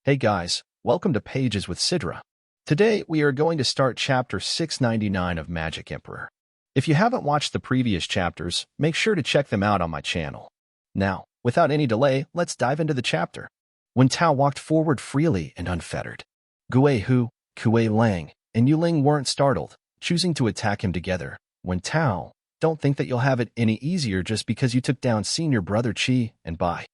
Hey guys, welcome to Pages with Sidra. Today we are going to start chapter 699 of Magic Emperor. If you haven't watched the previous chapters, make sure to check them out on my channel. Now, without any delay, let's dive into the chapter. When Tao walked forward freely and unfettered, Gui Hu, Kui Lang, and Yuling weren't startled, choosing to attack him together. When Tao, don't think that you'll have it any easier just because you took down senior brother Qi and Bai.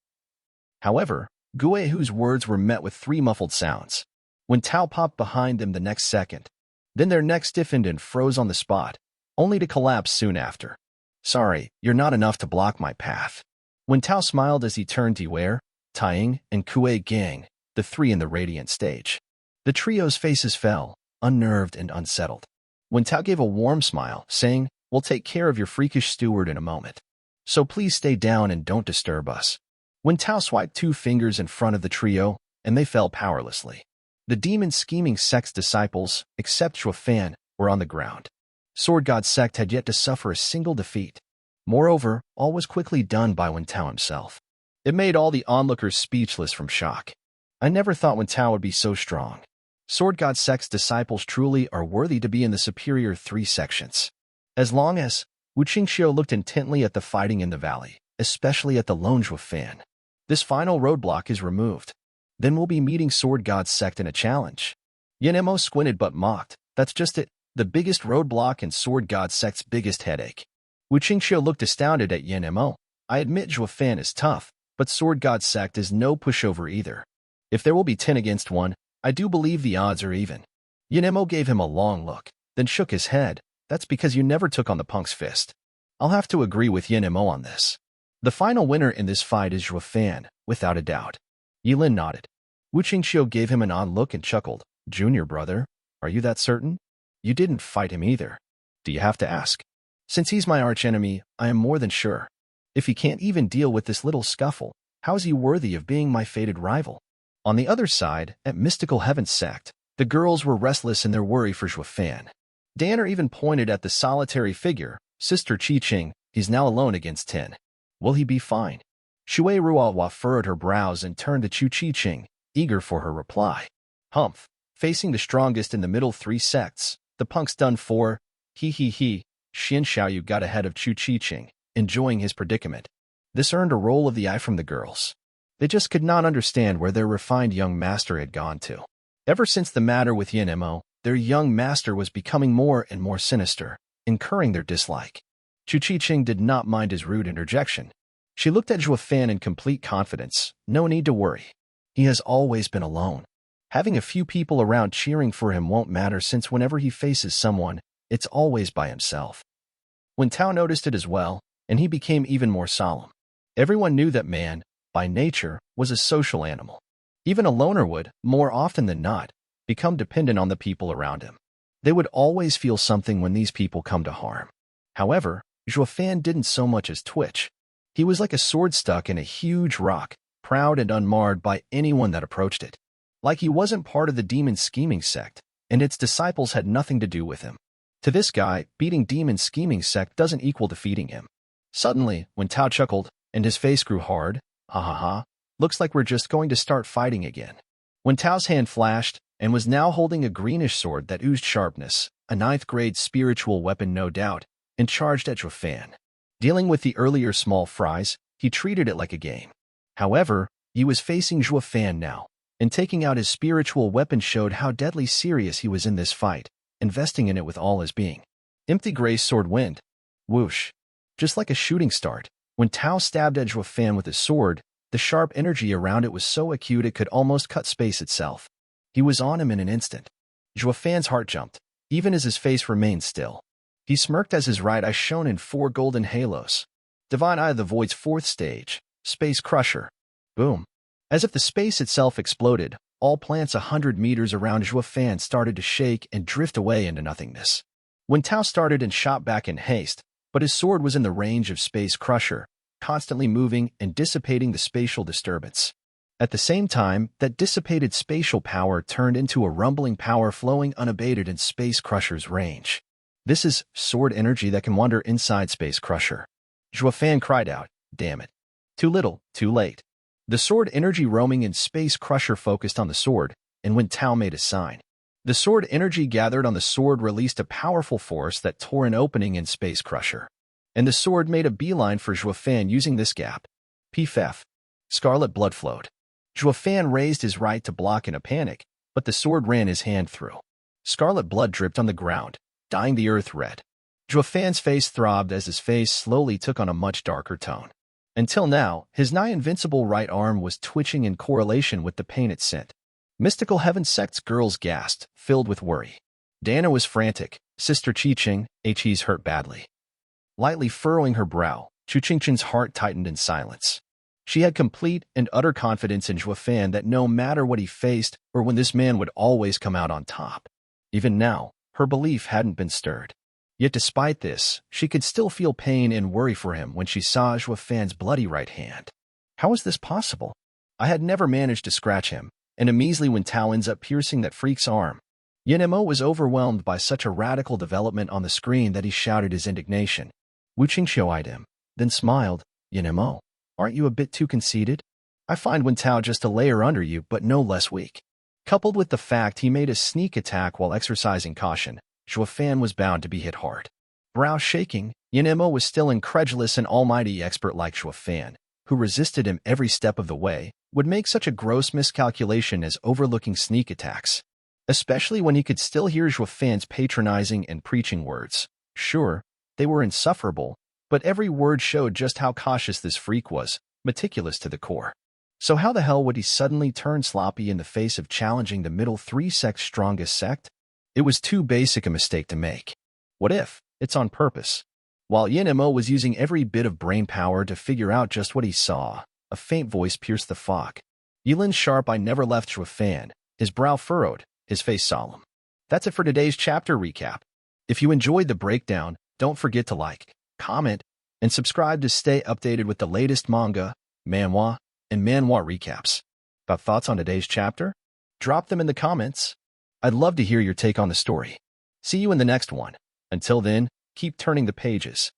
However, Gui Hu's words were met with three muffled sounds. When Tao popped behind them the next second, then their neck stiffened and froze on the spot, only to collapse soon after. Sorry, you're not enough to block my path. When Tao smiled as he turned to Wei, Taiying, and Kuei Gang, the three in the radiant stage. The trio's faces fell, unnerved and unsettled. When Tao gave a warm smile, saying, "We'll take care of your freakish steward in a moment. So please stay down and don't disturb us." When Tao swiped two fingers in front of the trio, and they fell powerlessly. The demon scheming sect's disciples, except Zhuo Yifan, were on the ground. Sword God sect had yet to suffer a single defeat. Moreover, all was quickly done by Wen Tao himself. It made all the onlookers speechless from shock. I never thought Wen Tao would be so strong. Sword God sect's disciples truly are worthy to be in the superior three sections. As long as Wu Qingxiu looked intently at the fighting in the valley, especially at the lone Zhuo Yifan. This final roadblock is removed. Then we'll be meeting Sword God sect in a challenge. Yen Mo squinted but mocked. That's just it. The biggest roadblock and Sword God sect's biggest headache. Wu Qingxiu looked astounded at Yen Mo. I admit Zhuo Yifan is tough, but Sword God sect is no pushover either. If there will be 10 against 1, I do believe the odds are even. Yen Mo gave him a long look, then shook his head. That's because you never took on the punk's fist. I'll have to agree with Yen Mo on this. The final winner in this fight is Zhuo Yifan, without a doubt. Yilin nodded. Wu Qingxiu gave him an odd look and chuckled. Junior brother, are you that certain? You didn't fight him either. Do you have to ask? Since he's my archenemy, I am more than sure. If he can't even deal with this little scuffle, how is he worthy of being my fated rival? On the other side, at Mystical Heaven sect, the girls were restless in their worry for Zhuo Yifan. Danner even pointed at the solitary figure, Sister Qi Qing. He's now alone against 10. Will he be fine? Shui Ruohua furrowed her brows and turned to Chu Qi Qing, eager for her reply. Humph. Facing the strongest in the middle three sects, the punk's done for. He. Xin Xiaoyu got ahead of Chu Qi Qing, enjoying his predicament. This earned a roll of the eye from the girls. They just could not understand where their refined young master had gone to. Ever since the matter with Yen Mo, their young master was becoming more and more sinister, incurring their dislike. Chu Qi Qing did not mind his rude interjection. She looked at Zhuo Yifan in complete confidence. No need to worry. He has always been alone. Having a few people around cheering for him won't matter since whenever he faces someone, it's always by himself. When Tao noticed it as well, and he became even more solemn. Everyone knew that man, by nature, was a social animal. Even a loner would, more often than not, become dependent on the people around him. They would always feel something when these people come to harm. However, Zhuo Yifan didn't so much as twitch. He was like a sword stuck in a huge rock, proud and unmarred by anyone that approached it. Like he wasn't part of the demon scheming sect, and its disciples had nothing to do with him. To this guy, beating demon scheming sect doesn't equal defeating him. Suddenly, when Tao chuckled, and his face grew hard, ha, looks like we're just going to start fighting again. When Tao's hand flashed, and was now holding a greenish sword that oozed sharpness, a 9th grade spiritual weapon no doubt, and charged at Zhuo Yifan. Dealing with the earlier small fries, he treated it like a game. However, he was facing Zhuo Yifan now, and taking out his spiritual weapon showed how deadly serious he was in this fight, investing in it with all his being. Empty gray sword wind. Whoosh. Just like a shooting start, when Tao stabbed at Zhuo Yifan with his sword, the sharp energy around it was so acute it could almost cut space itself. He was on him in an instant. Zhuo Yifan heart jumped, even as his face remained still. He smirked as his right eye shone in 4 golden halos. Divine Eye of the Void's 4th stage, Space Crusher. Boom. As if the space itself exploded, all plants 100 meters around Zhuo Yifan started to shake and drift away into nothingness. When Tao started and shot back in haste, but his sword was in the range of Space Crusher, constantly moving and dissipating the spatial disturbance. At the same time, that dissipated spatial power turned into a rumbling power flowing unabated in Space Crusher's range. This is sword energy that can wander inside Space Crusher. Zhuo Yifan cried out, damn it. Too little, too late. The sword energy roaming in Space Crusher focused on the sword, and when Tao made a sign, the sword energy gathered on the sword released a powerful force that tore an opening in Space Crusher. And the sword made a beeline for Zhuo Yifan using this gap. Pff. Scarlet blood flowed. Zhuo Yifan raised his right to block in a panic, but the sword ran his hand through. Scarlet blood dripped on the ground, dyeing the earth red. Zhuo Yifan's face throbbed as his face slowly took on a much darker tone. Until now, his nigh-invincible right arm was twitching in correlation with the pain it sent. Mystical Heaven Sect's girls gasped, filled with worry. Dana was frantic. Sister Qiqing, he's hurt badly. Lightly furrowing her brow, Chu Qingqing's heart tightened in silence. She had complete and utter confidence in Zhuo Yifan that no matter what he faced or when this man would always come out on top. Even now, her belief hadn't been stirred. Yet despite this, she could still feel pain and worry for him when she saw Zhuo Yifan's bloody right hand. How was this possible? I had never managed to scratch him, and a measly when Tao ends up piercing that freak's arm. Yin Mo was overwhelmed by such a radical development on the screen that he shouted his indignation. Wu Qingxiu eyed him, then smiled. Yin Mo, aren't you a bit too conceited? I find Wen Tao just a layer under you, but no less weak. Coupled with the fact he made a sneak attack while exercising caution, Zhuo Yifan was bound to be hit hard. Brow shaking, Yin Mo was still incredulous an almighty expert like Zhuo Yifan, who resisted him every step of the way, would make such a gross miscalculation as overlooking sneak attacks. Especially when he could still hear Zhuo Yifan's patronizing and preaching words. Sure, they were insufferable, but every word showed just how cautious this freak was, meticulous to the core. So how the hell would he suddenly turn sloppy in the face of challenging the middle three sect's strongest sect? It was too basic a mistake to make. What if it's on purpose? While Yin Mo was using every bit of brain power to figure out just what he saw, a faint voice pierced the fog. Yilin's sharp eye never left Zhuo Yifan, his brow furrowed, his face solemn. That's it for today's chapter recap. If you enjoyed the breakdown, don't forget to like, comment, and subscribe to stay updated with the latest manga, manhwa, and manhwa recaps. About thoughts on today's chapter? Drop them in the comments. I'd love to hear your take on the story. See you in the next one. Until then, keep turning the pages.